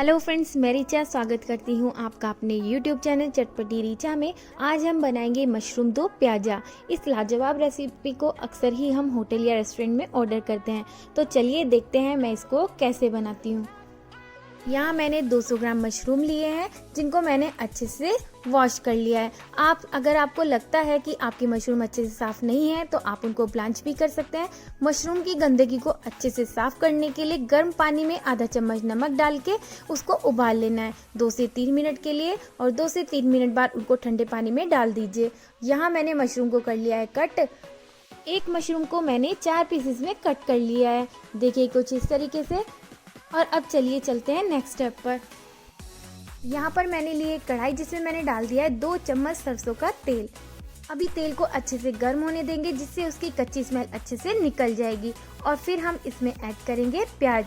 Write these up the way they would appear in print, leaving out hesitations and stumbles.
Hello friends, मैं रिचा स्वागत करती हूँ आपका अपने यूट्यूब चैनल चटपटी रिचा में। आज हम बनाएंगे मशरूम दो प्याजा। इस लाजवाब रेसिपी को अक्सर ही हम होटल या रेस्टोरेंट में ऑर्डर करते हैं, तो चलिए देखते हैं मैं इसको कैसे बनाती हूँ। यहाँ मैंने 200 ग्राम मशरूम लिए हैं, जिनको मैंने अच्छे से वॉश कर लिया है। अगर आपको लगता है कि आपकी मशरूम अच्छे से साफ़ नहीं है तो आप उनको ब्लांच भी कर सकते हैं। मशरूम की गंदगी को अच्छे से साफ़ करने के लिए गर्म पानी में आधा चम्मच नमक डाल के उसको उबाल लेना है 2 से 3 मिनट के लिए, और 2 से 3 मिनट बाद उनको ठंडे पानी में डाल दीजिए। यहाँ मैंने मशरूम को कर लिया है कट। एक मशरूम को मैंने 4 पीसेस में कट कर लिया है, देखिए कुछ इस तरीके से। और अब चलिए चलते हैं नेक्स्ट स्टेप पर। यहाँ पर मैंने लिए कढ़ाई, जिसमें मैंने डाल दिया है 2 चम्मच सरसों का तेल। अभी तेल को अच्छे से गर्म होने देंगे, जिससे उसकी कच्ची स्मेल अच्छे से निकल जाएगी। और फिर हम इसमें ऐड करेंगे प्याज।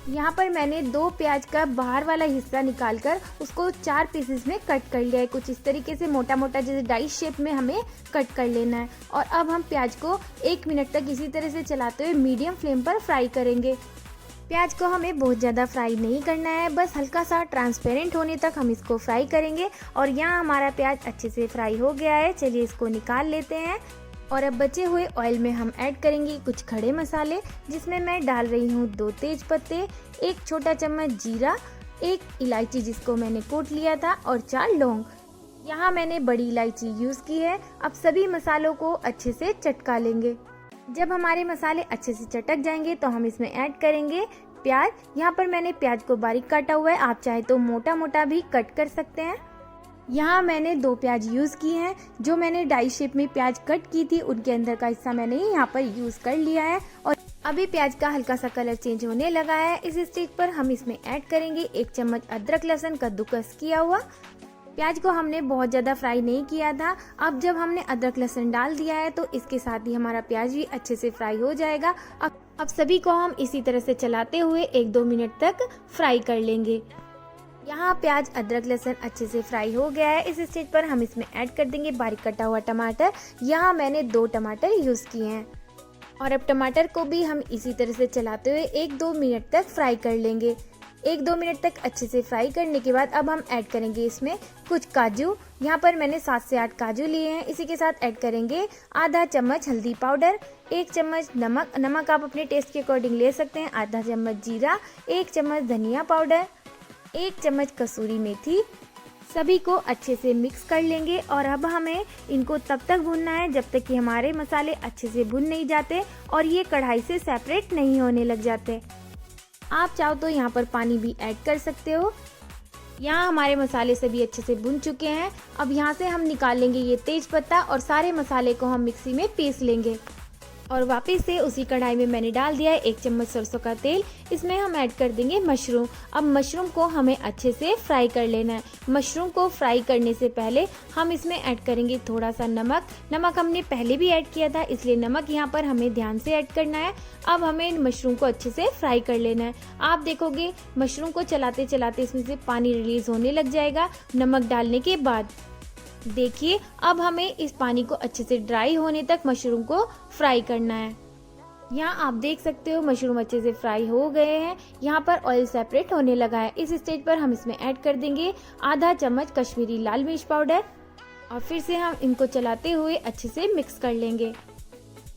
यहाँ पर मैंने 2 प्याज का बाहर वाला हिस्सा निकालकर उसको 4 पीसेस में कट कर लिया है, कुछ इस तरीके से मोटा मोटा, जैसे डाइस शेप में हमें कट कर लेना है। और अब हम प्याज को 1 मिनट तक इसी तरह से चलाते हुए मीडियम फ्लेम पर फ्राई करेंगे। प्याज को हमें बहुत ज़्यादा फ्राई नहीं करना है, बस हल्का सा ट्रांसपेरेंट होने तक हम इसको फ्राई करेंगे। और यहाँ हमारा प्याज अच्छे से फ्राई हो गया है, चलिए इसको निकाल लेते हैं। और अब बचे हुए ऑयल में हम ऐड करेंगे कुछ खड़े मसाले, जिसमें मैं डाल रही हूँ 2 तेज पत्ते, 1 छोटा चम्मच जीरा, 1 इलायची जिसको मैंने कूट लिया था, और 4 लौंग। यहाँ मैंने बड़ी इलायची यूज़ की है। अब सभी मसालों को अच्छे से चटका लेंगे। जब हमारे मसाले अच्छे से चटक जाएंगे तो हम इसमें ऐड करेंगे प्याज। यहाँ पर मैंने प्याज को बारीक काटा हुआ है, आप चाहे तो मोटा मोटा भी कट कर सकते हैं। यहाँ मैंने 2 प्याज यूज़ किए हैं, जो मैंने डाई शेप में प्याज कट की थी उनके अंदर का हिस्सा मैंने यहाँ पर यूज़ कर लिया है। और अभी प्याज का हल्का सा कलर चेंज होने लगा है। इस स्टेज पर हम इसमें ऐड करेंगे 1 चम्मच अदरक लहसुन कद्दूकस किया हुआ। प्याज को हमने बहुत ज़्यादा फ्राई नहीं किया था। अब जब हमने अदरक लहसुन डाल दिया है तो इसके साथ ही हमारा प्याज भी अच्छे से फ्राई हो जाएगा। अब सभी को हम इसी तरह से चलाते हुए 1-2 मिनट तक फ्राई कर लेंगे। यहाँ प्याज अदरक लहसुन अच्छे से फ्राई हो गया है। इस स्टेज पर हम इसमें ऐड कर देंगे बारीक कटा हुआ टमाटर। यहाँ मैंने 2 टमाटर यूज़ किए हैं। और अब टमाटर को भी हम इसी तरह से चलाते हुए 1-2 मिनट तक फ्राई कर लेंगे। 1-2 मिनट तक अच्छे से फ्राई करने के बाद अब हम ऐड करेंगे इसमें कुछ काजू। यहाँ पर मैंने 7 से 8 काजू लिए हैं। इसी के साथ ऐड करेंगे आधा चम्मच हल्दी पाउडर, 1 चम्मच नमक आप अपने टेस्ट के अकॉर्डिंग ले सकते हैं, आधा चम्मच जीरा, 1 चम्मच धनिया पाउडर, 1 चम्मच कसूरी मेथी। सभी को अच्छे से मिक्स कर लेंगे। और अब हमें इनको तब तक भूनना है जब तक कि हमारे मसाले अच्छे से भुन नहीं जाते और ये कढ़ाई से सेपरेट नहीं होने लग जाते। आप चाहो तो यहाँ पर पानी भी ऐड कर सकते हो। यहाँ हमारे मसाले सभी अच्छे से भुन चुके हैं। अब यहाँ से हम निकाल लेंगे ये तेज पत्ता और सारे मसाले को हम मिक्सी में पीस लेंगे। और वापस से उसी कढ़ाई में मैंने डाल दिया है 1 चम्मच सरसों का तेल। इसमें हम ऐड कर देंगे मशरूम। अब मशरूम को हमें अच्छे से फ्राई कर लेना है। मशरूम को फ्राई करने से पहले हम इसमें ऐड करेंगे थोड़ा सा नमक हमने पहले भी ऐड किया था, इसलिए नमक यहाँ पर हमें ध्यान से ऐड करना है। अब हमें मशरूम को अच्छे से फ्राई कर लेना है। आप देखोगे मशरूम को चलाते चलाते इसमें से पानी रिलीज होने लग जाएगा नमक डालने के बाद। देखिए अब हमें इस पानी को अच्छे से ड्राई होने तक मशरूम को फ्राई करना है। यहाँ आप देख सकते हो मशरूम अच्छे से फ्राई हो गए हैं। यहाँ पर ऑयल सेपरेट होने लगा है। इस स्टेज पर हम इसमें ऐड कर देंगे आधा चम्मच कश्मीरी लाल मिर्च पाउडर। और फिर से हम इनको चलाते हुए अच्छे से मिक्स कर लेंगे।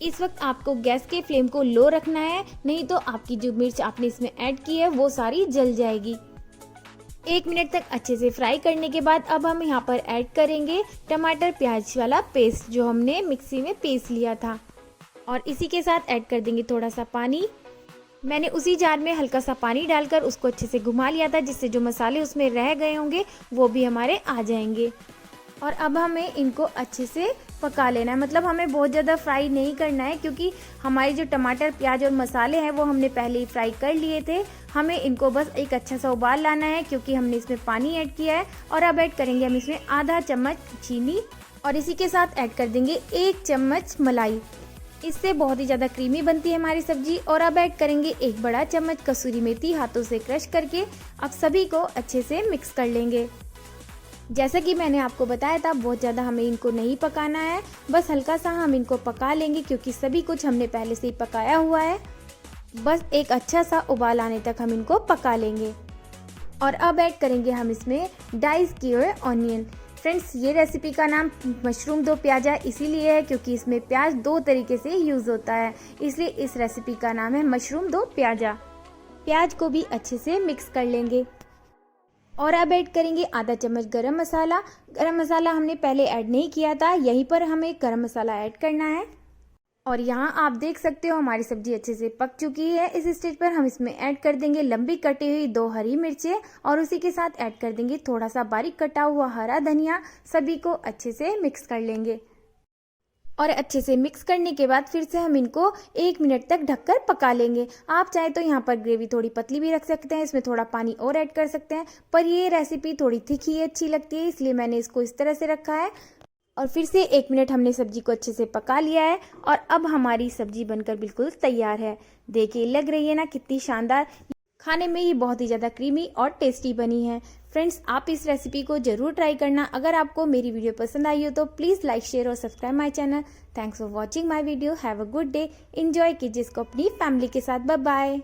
इस वक्त आपको गैस के फ्लेम को लो रखना है, नहीं तो आपकी जो मिर्च आपने इसमें ऐड की है वो सारी जल जाएगी। 1 मिनट तक अच्छे से फ्राई करने के बाद अब हम यहाँ पर ऐड करेंगे टमाटर प्याज वाला पेस्ट, जो हमने मिक्सी में पीस लिया था। और इसी के साथ ऐड कर देंगे थोड़ा सा पानी। मैंने उसी जार में हल्का सा पानी डालकर उसको अच्छे से घुमा लिया था, जिससे जो मसाले उसमें रह गए होंगे वो भी हमारे आ जाएंगे। और अब हमें इनको अच्छे से पका लेना है, मतलब हमें बहुत ज़्यादा फ्राई नहीं करना है, क्योंकि हमारे जो टमाटर प्याज और मसाले हैं वो हमने पहले ही फ्राई कर लिए थे। हमें इनको बस एक अच्छा सा उबाल लाना है, क्योंकि हमने इसमें पानी ऐड किया है। और अब ऐड करेंगे हम इसमें आधा चम्मच चीनी। और इसी के साथ ऐड कर देंगे 1 चम्मच मलाई। इससे बहुत ही ज़्यादा क्रीमी बनती है हमारी सब्जी। और अब ऐड करेंगे 1 बड़ा चम्मच कसूरी मेथी हाथों से क्रश करके। अब सभी को अच्छे से मिक्स कर लेंगे। जैसा कि मैंने आपको बताया था, बहुत ज़्यादा हमें इनको नहीं पकाना है, बस हल्का सा हम इनको पका लेंगे, क्योंकि सभी कुछ हमने पहले से ही पकाया हुआ है। बस एक अच्छा सा उबाल आने तक हम इनको पका लेंगे। और अब ऐड करेंगे हम इसमें डाइस किए हुए ऑनियन। फ्रेंड्स, ये रेसिपी का नाम मशरूम दो प्याजा इसीलिए है क्योंकि इसमें प्याज दो तरीके से यूज़ होता है, इसलिए इस रेसिपी का नाम है मशरूम दो प्याजा। प्याज को भी अच्छे से मिक्स कर लेंगे और अब ऐड करेंगे आधा चम्मच गरम मसाला। गरम मसाला हमने पहले ऐड नहीं किया था, यहीं पर हमें गरम मसाला ऐड करना है। और यहाँ आप देख सकते हो हमारी सब्जी अच्छे से पक चुकी है। इस स्टेज पर हम इसमें ऐड कर देंगे लंबी कटी हुई 2 हरी मिर्चें और उसी के साथ ऐड कर देंगे थोड़ा सा बारीक कटा हुआ हरा धनिया। सभी को अच्छे से मिक्स कर लेंगे और अच्छे से मिक्स करने के बाद फिर से हम इनको 1 मिनट तक ढककर पका लेंगे। आप चाहे तो यहाँ पर ग्रेवी थोड़ी पतली भी रख सकते हैं, इसमें थोड़ा पानी और ऐड कर सकते हैं, पर ये रेसिपी थोड़ी थिक ही अच्छी लगती है इसलिए मैंने इसको इस तरह से रखा है। और फिर से 1 मिनट हमने सब्जी को अच्छे से पका लिया है और अब हमारी सब्जी बनकर बिल्कुल तैयार है। देखिए, लग रही है ना कितनी शानदार। खाने में ये बहुत ही ज़्यादा क्रीमी और टेस्टी बनी है। फ्रेंड्स, आप इस रेसिपी को ज़रूर ट्राई करना। अगर आपको मेरी वीडियो पसंद आई हो तो प्लीज़ लाइक, शेयर और subscribe my channel. Thanks for watching my video. Have a good day. Enjoy कीजिए इसको अपनी फैमिली के साथ। Bye bye.